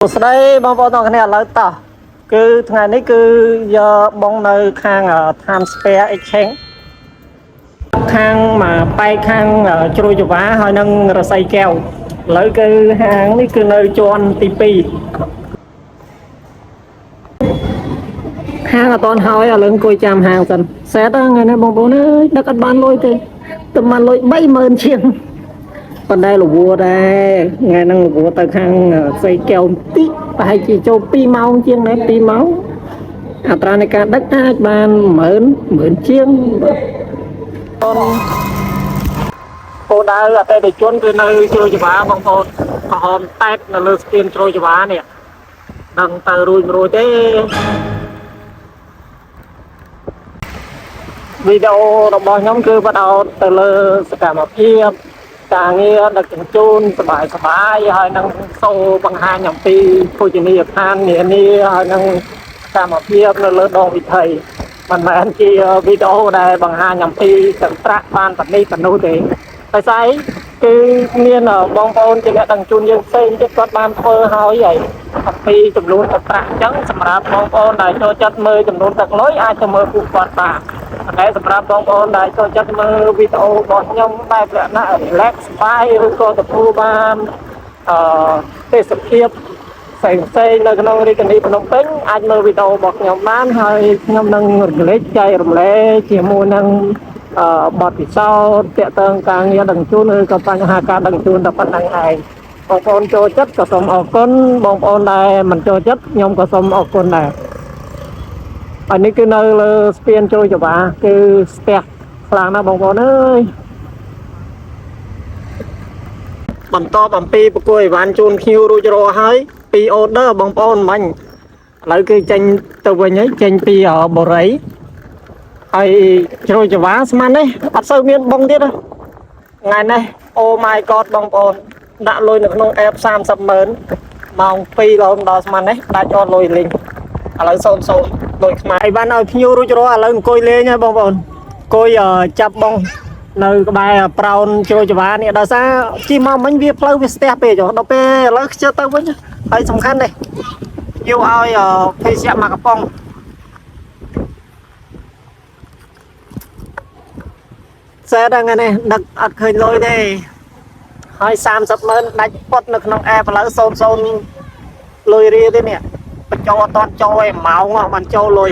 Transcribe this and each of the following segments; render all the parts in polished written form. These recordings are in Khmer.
ស្ដីបងប្អូនទាំងគ្នាឥឡូវតោះគឺថ្ងៃនេះគឺយកបងនៅខាង Times Square Exchange ខាងមកបែកខាងជ្រោយចង្វាហើយនឹងរស័យកែវឥឡូវគឺហាងនេះគឺនៅជាន់ទី2ហាងអត់ទាន់ហើយឥឡូវអង្គុយចាំហាងសិនសេតថ្ងៃនេះបងប្អូនអើយដឹកអត់បានលុយទេតែបានលុយ30000ជាងប៉ុន្តែលវដែរថ្ងៃហ្នឹងលវទៅខាងស្អីកែវបន្តិចប្រហែលជាចូល2ម៉ោងជាងដែរ2ម៉ោងអត្រានៃការដឹកអាចបាន10000ជាងអូនគោលដៅអតិថិជនគឺនៅជ្រោយចង្វាបងប្អូនក្រហមតែកនៅលើស្ពានជ្រោយចង្វានេះដឹងទៅរួចទេវីដេអូរបស់ខ្ញុំគឺបដោតទៅលើសកម្មភាពការងារដឹកជញ្ជូនសบายហើយនឹងសូបង្ហាញអំពីភោជនីយដ្ឋាននានាហើយនឹងសកម្មភាពនៅលើដងវិថីមិនមែនជាវីដេអូដែលបង្ហាញអំពីចន្ទ្រៈបានប៉ុណ្នេះប៉ុណ្ណោះទេតែស្អីគឺមានបងប្អូនជាអ្នកដឹកជញ្ជូនយើងផ្សេងទៀតគាត់បានធ្វើហើយអំពីចំនួនចន្ទ្រៈអញ្ចឹងសម្រាប់បងប្អូនដែលចូលចិត្តមើលចំនួនទឹកលុយអាចទៅមើលពួកគាត់បានតែសម្រាប់បងប្អូនដែលចូលចិត្តមើលវីដេអូរបស់ខ្ញុំបែបលក្ខណៈ relax ស្បាយឬក៏ទទួលបានទេសភាពផ្សេងនៅក្នុងរាជធានីភ្នំពេញអាចមើលវីដេអូរបស់ខ្ញុំបានហើយខ្ញុំនឹងរំលែកចែករំលែកជាមួយនឹងបទពិសោធន៍ទាក់ទងការងារដឹកជញ្ជូនឬក៏បញ្ហាការដឹកជញ្ជូនតែប៉ុណ្្នឹងឯងបងប្អូនចូលចិត្តក៏សូមអរគុណបងប្អូនដែលមិនចូលចិត្តខ្ញុំក៏សូមអរគុណដែរហើយនេះគឺនៅលើស្ពានជ្រោយចង្វាគឺស្ទះខ្លាំងណាស់បងប្អូនអើយបន្តអំពីប្រគល់អីវ៉ាន់ជូនភ្ញៀវរួចរាល់ហើយពីអូដឺបងប្អូនមិញឥឡូវគឺចេញទៅវិញហើយចេញពីបូរីហើយជ្រោយចង្វាស្មាននេះអត់សូវមានបងទៀតថ្ងៃនេះអូ my god បងប្អូនដាក់លុយនៅក្នុង app 300,000ម៉ោង2រហូតដល់ស្មាននេះដាច់អត់លុយលេងឥឡូវ00លុយខ្មែរបានឲ្យភ្ញៀវរួចរាល់ឥឡូវអង្គុយលេងហើយបងប្អូនអង្គុយចាប់បងនៅក្បែរប្រោនជ្រោយចង្វានេះដោយសារជិះមកមិញវាផ្លូវវាស្ទះពេកដល់ពេលឥឡូវខ្ជិលទៅវិញហើយសំខាន់នេះភ្ញៀវឲ្យភេសជ្ជៈមកកំប៉ុងសេតថ្ងៃនេះដឹកអត់ឃើញលុយទេហើយ300,000ដាច់ពុតនៅក្នុង app ឥឡូវ00លុយរៀលទេនេះបញ្ចូលអត់តន់ចូលឯម៉ោងបានចូលលុយ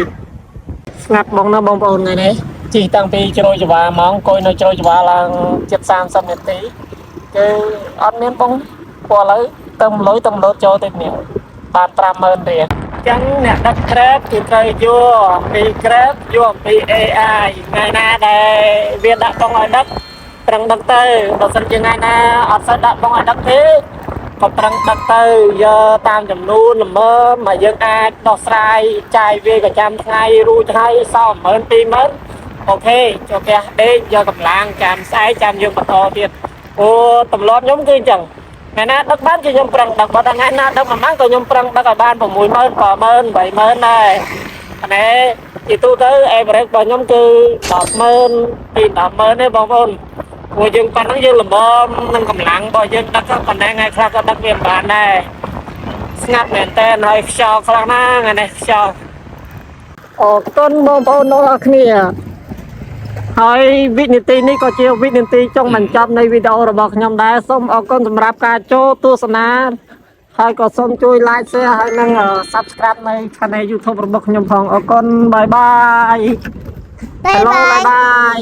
ស្ងាត់បងណាបងប្អូនថ្ងៃនេះជិះតាំងពីជ្រោយចង្វាម៉ោងអង្គុយនៅជ្រោយចង្វាឡើងជិត30នាទីគឺអត់មានបងព្រោះឥឡូវទៅលុយទៅលោតចូលទៅនេះបាន50000រៀលចឹងអ្នកដឹក Grab គឺត្រូវយកអំពី Grab យកអំពី AI ថ្ងៃណាដែលវាដាក់បងឲ្យដឹកប្រឹងដឹកទៅបើសិនជាថ្ងៃណាអត់សូវដាក់បងឲ្យដឹកទេក៏ប្រឹងដឹកទៅយកតាមចំនួនល្មមមកយើងអាចដោះស្រាយចាយវាប្រចាំថ្ងៃរួចហើយសល់10000 20000អូខេចូលផ្ទះដេកយកកម្លាំងចាំស្អែកចាំយើងបន្តទៀតអូទម្លាប់ខ្ញុំគឺអញ្ចឹងថ្ងៃណាដឹកបានគឺខ្ញុំប្រឹងដឹកបើថ្ងៃណាដឹកមិនបានក៏ខ្ញុំប្រឹងដឹកឲ្យបាន60000 70000 80000ដែរអានេះជាទូទៅ average របស់ខ្ញុំគឺ100000ពី100000ទេបងប្អូនព្រោះយើងប៉ុណ្ណឹងយើងល្មមនឹងកម្លាំងរបស់យើងដឹកប៉ុន្តែថ្ងៃខ្លះក៏ដឹកវាមិនបានដែរស្ងាត់មែនតើហើយខ្យល់ខ្លាំងណាស់ថ្ងៃនេះខ្យល់អរគុណបងប្អូនទាំងអស់គ្នាហើយវិនាទីនេះក៏ជាវិនាទីចុងបញ្ចប់នៃវីដេអូរបស់ខ្ញុំដែរសូមអរគុណសម្រាប់ការចូលទស្សនាហើយក៏សូមជួយ like share ហើយនិង subscribe នៅ channel YouTube របស់ខ្ញុំផងអរគុណបាយបាយ Hello បាយបាយ